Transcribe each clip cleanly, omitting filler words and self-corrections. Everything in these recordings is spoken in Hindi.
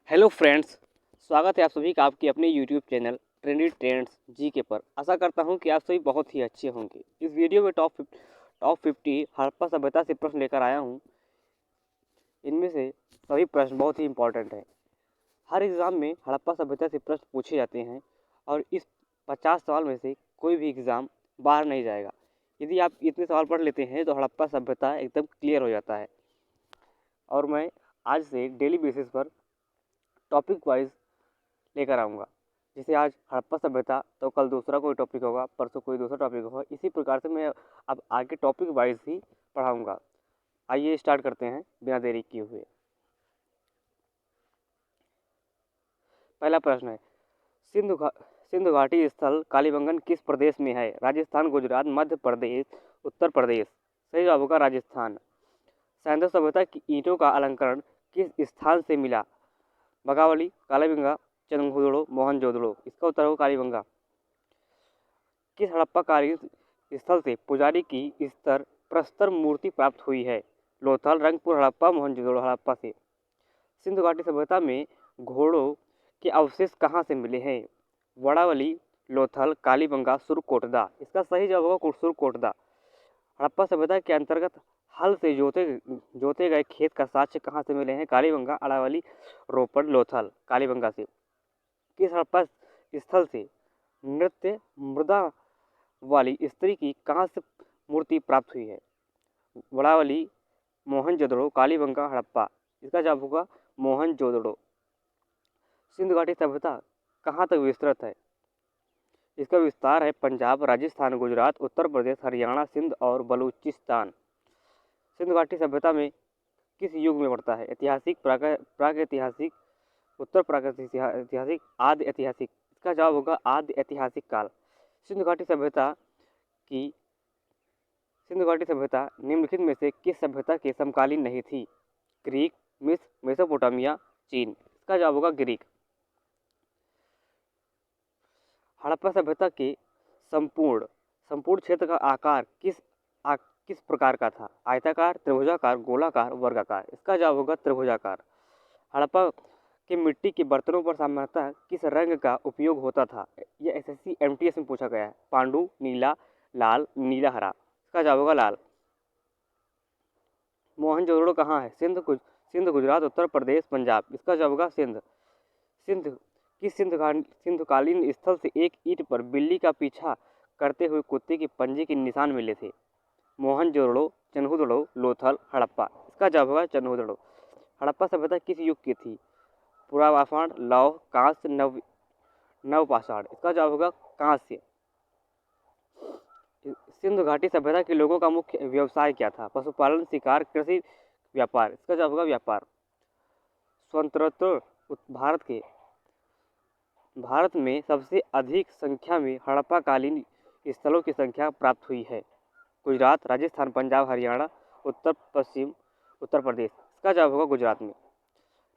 हेलो फ्रेंड्स, स्वागत है आप सभी का आपके अपने YouTube channel trendy trends GK पर। आशा करता हूं कि आप सभी बहुत ही अच्छे होंगे। इस वीडियो में टॉप 50 हड़प्पा सभ्यता से प्रश्न लेकर आया हूं। इनमें से सभी प्रश्न बहुत ही इंपॉर्टेंट हैं। हर एग्ज़ाम में हड़प्पा सभ्यता से प्रश्न पूछे जाते हैं और इस 50 सवाल में से कोई भी एग्ज़ाम बाहर नहीं जाएगा। यदि आप इतने सवाल पढ़ लेते हैं तो हड़प्पा सभ्यता एकदम क्लियर हो जाता है। और मैं आज से डेली बेसिस पर टॉपिक वाइज लेकर आऊँगा। जैसे आज हड़प्पा सभ्यता तो कल दूसरा कोई टॉपिक होगा, परसों कोई दूसरा टॉपिक होगा। इसी प्रकार से मैं अब आगे टॉपिक वाइज ही पढ़ाऊँगा। आइए स्टार्ट करते हैं बिना देरी किए हुए। पहला प्रश्न है, सिंधु घाटी स्थल कालीबंगन किस प्रदेश में है? राजस्थान, गुजरात, मध्य प्रदेश, उत्तर प्रदेश। सही जवाब होगा राजस्थान। सैंधव सभ्यता की ईंटों का अलंकरण किस स्थान से मिला? बगावली, कालीबंगा, चंदखुदड़ो, मोहनजोदड़ो। इसका उत्तर होगा कालीबंगा। किस हड़प्पाकालीन स्थल से पुजारी की स्तर प्रस्तर मूर्ति प्राप्त हुई है? लोथल, रंगपुर हड़प्पा, मोहनजोदड़ो हड़प्पा से। सिंधु घाटी सभ्यता में घोड़ों के अवशेष कहाँ से मिले हैं? वड़ावली, लोथल, कालीबंगा, सुरकोटदा। इसका सही जवाब होगा सुरकोटदा। हड़प्पा सभ्यता के अंतर्गत हल से जोते गए खेत का साक्ष्य कहाँ से मिले हैं? कालीबंगा, अड़ावली, रोपड़, लोथल। कालीबंगा से। किस हड़प्पा स्थल से नृत्य मृदा वाली स्त्री की कहाँ से मूर्ति प्राप्त हुई है? वड़ावली, मोहनजोदड़ो, कालीबंगा, हड़प्पा। इसका जवाब होगा मोहनजोदड़ो। सिंधु घाटी सभ्यता कहाँ तक विस्तृत है? इसका विस्तार है पंजाब, राजस्थान, गुजरात, उत्तर प्रदेश, हरियाणा, सिंध और बलूचिस्तान। सिंधु घाटी सभ्यता में किस युग में पड़ता है? ऐतिहासिक, प्रागैतिहासिक, उत्तर प्रागैतिहासिक, आदि ऐतिहासिक। इसका जवाब होगा आदि ऐतिहासिक काल। सिंधु घाटी सभ्यता निम्नलिखित में से किस सभ्यता के समकालीन नहीं थी? ग्रीक, मिस्र, मेसोपोटामिया, चीन। इसका जवाब होगा ग्रीक। हड़प्पा सभ्यता के संपूर्ण क्षेत्र का आकार किस प्रकार का था? आयताकार, त्रिभुजाकार, गोलाकार, वर्गाकार। इसका जवाब होगा त्रिभुजाकार। हड़प्पा के मिट्टी के बर्तनों पर सामान्यतः किस रंग का उपयोग होता था? यह एसएससी एमटीएस में पूछा गया है। पांडु, नीला, लाल, नीला हरा। इसका जवाब होगा लाल। मोहनजोदड़ो कहाँ है? सिंध, गुजरात, उत्तर प्रदेश, पंजाब। इसका जवाब होगा सिंध। सिंधुकालीन स्थल से एक ईंट पर बिल्ली का पीछा करते हुए कुत्ते के पंजे के निशान मिले थे? मोहनजोदड़ो, चंदखुदड़ो, लोथल, हड़प्पा। इसका जवाब होगा चंदखुदड़ो। हड़प्पा सभ्यता किस युग की थी? पुरापाषाण, लौह, कांस्य, नवपाषाण। इसका जवाब होगा कांस्य। सिंधु घाटी सभ्यता के लोगों का मुख्य व्यवसाय क्या था? पशुपालन, शिकार, कृषि, व्यापार। इसका जवाब होगा व्यापार। स्वतंत्रोत्तर भारत में सबसे अधिक संख्या में हड़प्पाकालीन स्थलों की संख्या प्राप्त हुई है? गुजरात, राजस्थान, पंजाब, हरियाणा, उत्तर प्रदेश। इसका जवाब होगा गुजरात में।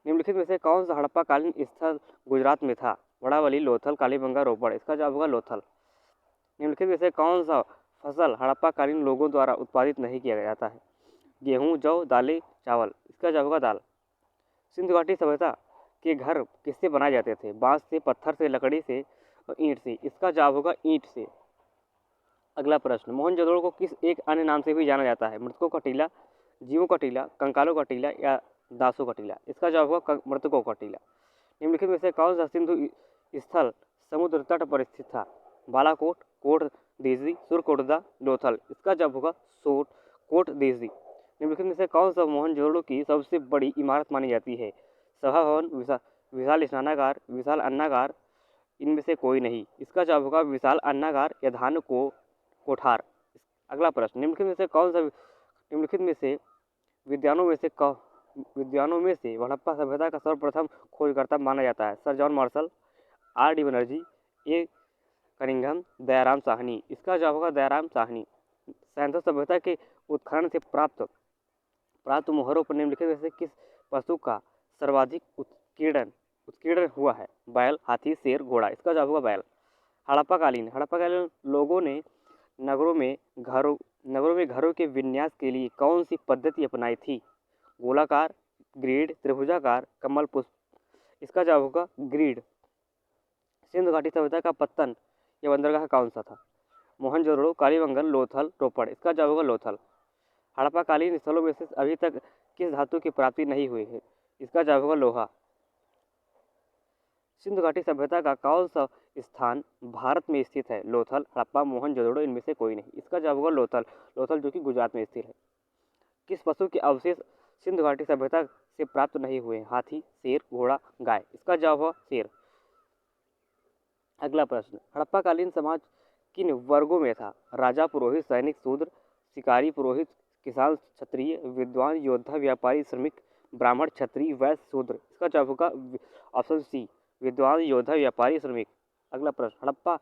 निम्नलिखित में से कौन सा हड़प्पाकालीन स्थल गुजरात में था? वड़ावली, लोथल, कालीबंगा, रोपड़। इसका जवाब होगा लोथल। निम्नलिखित में से कौन सा फसल हड़प्पाकालीन लोगों द्वारा उत्पादित नहीं किया जाता है? गेहूँ, जौ, दालें, चावल। इसका जवाब होगा दाल। सिंधु घाटी सभ्यता के घर किससे बनाए जाते थे? बांस से, पत्थर से, लकड़ी से और ईंट से। इसका जवाब होगा ईंट से। अगला प्रश्न, मोहनजोदड़ो को किस एक अन्य नाम से भी जाना जाता है? मृतकों का टीला, जीवों का टीला, कंकालों का टीला या दासों का टीला। इसका जवाब होगा मृतकों का टीला। निम्नलिखित में से कौन सा सिंधु स्थल समुद्र तट पर स्थित था? बालाकोट, कोट देजरी, सुरकोटदा, लोथल। इसका जवाब होगा कोट देजरी। निम्नलिखित में से कौन सा मोहनजोदड़ो की सबसे बड़ी इमारत मानी जाती है? सभा भवन, विशाल स्नानागार, विशाल अन्नागार, इनमें से कोई नहीं। इसका जवाब होगा विशाल अन्नागार या धान कोठार। अगला प्रश्न, निम्नलिखित में से विद्वानों में से हड़प्पा सभ्यता का सर्वप्रथम खोजकर्ता माना जाता है? Sir John Marshall, R D Banerjee, A Cunningham, Dayaram Sahni. इसका जवाब होगा दयाराम साहनी। सैंधव सभ्यता के उत्खनन से प्राप्त मोहरों पर निम्नलिखित में से किस पशु का सर्वाधिक उत्कीर्णन हुआ है? बैल, हाथी, शेर, घोड़ा। इसका जवाब होगा बैल। हड़प्पाकालीन लोगों ने नगरों में घरों के विन्यास के लिए कौन सी पद्धति अपनाई थी? गोलाकार, ग्रिड, त्रिभुजाकार, कमल पुष्प। इसका जवाब होगा ग्रीड। सिंधु घाटी सभ्यता का पत्तन या बंदरगाह कौन सा था? मोहनजोदड़ो, कालीबंगन, लोथल, रोपड़। इसका जवाब होगा लोथल। हड़प्पाकालीन स्थलों में से अभी तक किस धातु की प्राप्ति नहीं हुई है? इसका जवाब होगा लोहा। सिंधु घाटी सभ्यता का कौन सा स्थान भारत में स्थित है? लोथल, हड़प्पा, मोहनजोदड़ो, इनमें से कोई नहीं। इसका जवाब होगा लोथल। लोथल जो कि गुजरात में स्थित है। किस पशु के अवशेष सिंधु घाटी सभ्यता से प्राप्त नहीं हुए? हाथी, शेर, घोड़ा, गाय। इसका जवाब होगा शेर। अगला प्रश्न, हड़प्पाकालीन समाज किन वर्गों में था? राजा, पुरोहित, सैनिक, शूद्र, शिकारी, पुरोहित, किसान, क्षत्रिय, विद्वान, योद्धा, व्यापारी, श्रमिक, ब्राह्मण, क्षत्रिय, वैश्य, शूद्र। इसका जवाब होगा ऑप्शन सी, विद्वान, योद्धा, व्यापारी, श्रमिक। अगला प्रश्न, हड़प्पा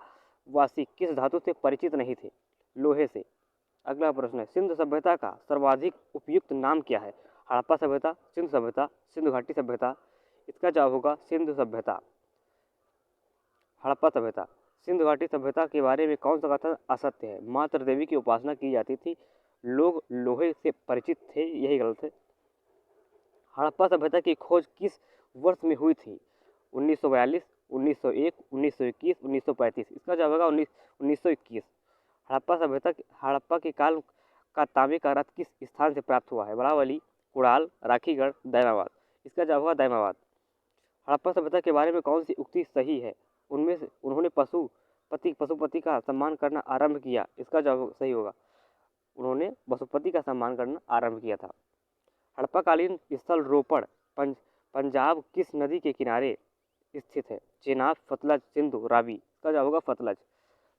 वासी किस धातु से परिचित नहीं थे? लोहे से। अगला प्रश्न है, सिंधु सभ्यता का सर्वाधिक उपयुक्त नाम क्या है? हड़प्पा सभ्यता, सिंधु सभ्यता, सिंधु घाटी सभ्यता। इसका जवाब होगा सिंधु सभ्यता। हड़प्पा सभ्यता। सिंधु घाटी सभ्यता के बारे में कौन सा कथन असत्य है? मात्र देवी की उपासना की जाती थी, लोग लोहे से परिचित थे, यही गलत है। हड़प्पा सभ्यता की खोज किस वर्ष में हुई थी? 1942, 1901, 1921, 1935। इसका जवाब होगा 1921। हड़प्पा के काल का तांबे का रथ किस स्थान से प्राप्त हुआ है? बरावली, कुड़ाल, राखीगढ़, दैमाबाद। इसका जवाब होगा दैमाबाद। हड़प्पा सभ्यता के बारे में कौन सी उक्ति सही है? उनमें से उन्होंने पशुपति का सम्मान करना आरंभ किया। इसका जवाब सही होगा, उन्होंने पशुपति का सम्मान करना आरंभ किया था। हड़प्पाकालीन स्थल रोपड़ पंजाब किस नदी के किनारे स्थित है? चेनाब, सतलज, सिंधु, रावी। इसका जवाब होगा सतलज।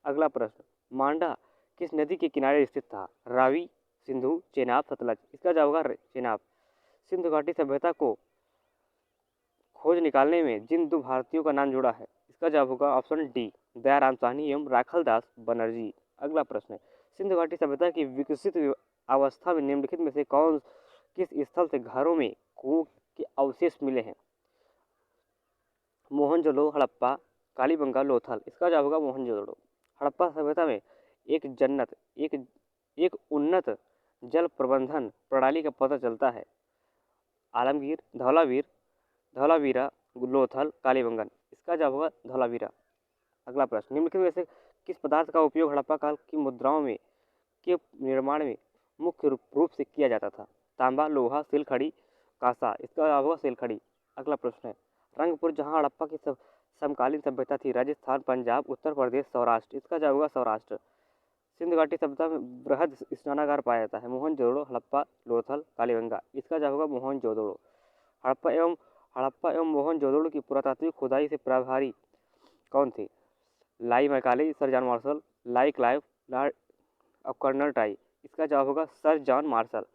अगला प्रश्न, मांडा किस नदी के किनारे स्थित था? रावी, सिंधु, चेनाब, सतलज। इसका जवाब होगा चेनाब। सिंधु घाटी सभ्यता को खोज निकालने में जिन दो भारतीयों का नाम जुड़ा है, इसका जवाब होगा ऑप्शन डी, दयाराम साहनी एवं राखलदास बनर्जी। अगला प्रश्न है, सिंधु घाटी सभ्यता की विकसित अवस्था में निम्नलिखित में से किस स्थल से घरों में कुओं के अवशेष मिले हैं? मोहनजोदड़ो, हड़प्पा, कालीबंगा, लोथल। इसका जवाब होगा मोहनजोदड़ो। हड़प्पा सभ्यता में एक उन्नत जल प्रबंधन प्रणाली का पता चलता है। आलमगीर, धौलावीरा, लोथल, कालीबंगन। इसका जवाब होगा धौलावीरा। अगला प्रश्न, निम्नलिखित में से किस पदार्थ का उपयोग हड़प्पा काल की मुद्राओं में के निर्माण में मुख्य रूप से किया जाता था? तांबा, लोहा, सिलखड़ी, कांसा। इसका जवाब होगा सिलखड़ी। अगला प्रश्न है, रंगपुर जहां हड़प्पा की समकालीन सभ्यता थी, राजस्थान, पंजाब, उत्तर प्रदेश, सौराष्ट्र। इसका जवाब होगा सौराष्ट्र। सिंधु घाटी सभ्यता में बृहद स्नानागार पाया जाता है? मोहनजोदड़ो, हड़प्पा, लोथल, कालीबंगा। इसका जवाब होगा मोहनजोदड़ो। हड़प्पा एवं मोहनजोदड़ो की पुरातात्विक खुदाई से प्रभारी कौन थे? लाई मैकाले, सर जॉन मार्शल, लाई क्लाइव, लॉर्ड और कर्नल टाई। इसका जवाब होगा सर जॉन मार्शल।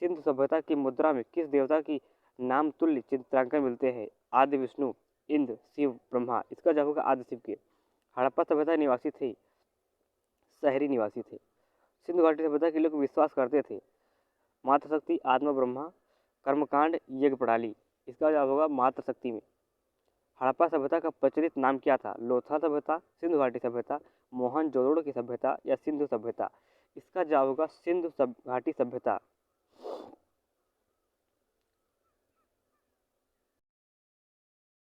सिंधु सभ्यता की मुद्रा में किस देवता की नाम तुल्य चित्रांकन मिलते हैं? आदि विष्णु, इंद्र, शिव, ब्रह्मा। इसका जवाब होगा आदि शिव के। हड़प्पा सभ्यता निवासी थे, शहरी निवासी थे। सिंधु घाटी सभ्यता के लोग विश्वास करते थे? मातृशक्ति, आत्मा, ब्रह्मा, कर्मकांड, यज्ञ प्रणाली। इसका जवाब होगा मातृशक्ति में। हड़प्पा सभ्यता का प्रचलित नाम क्या था? लोथा सभ्यता, सिंधु घाटी सभ्यता, मोहनजोदड़ो की सभ्यता या सिंधु सभ्यता। इसका जवाब होगा सिंधु घाटी सभ्यता।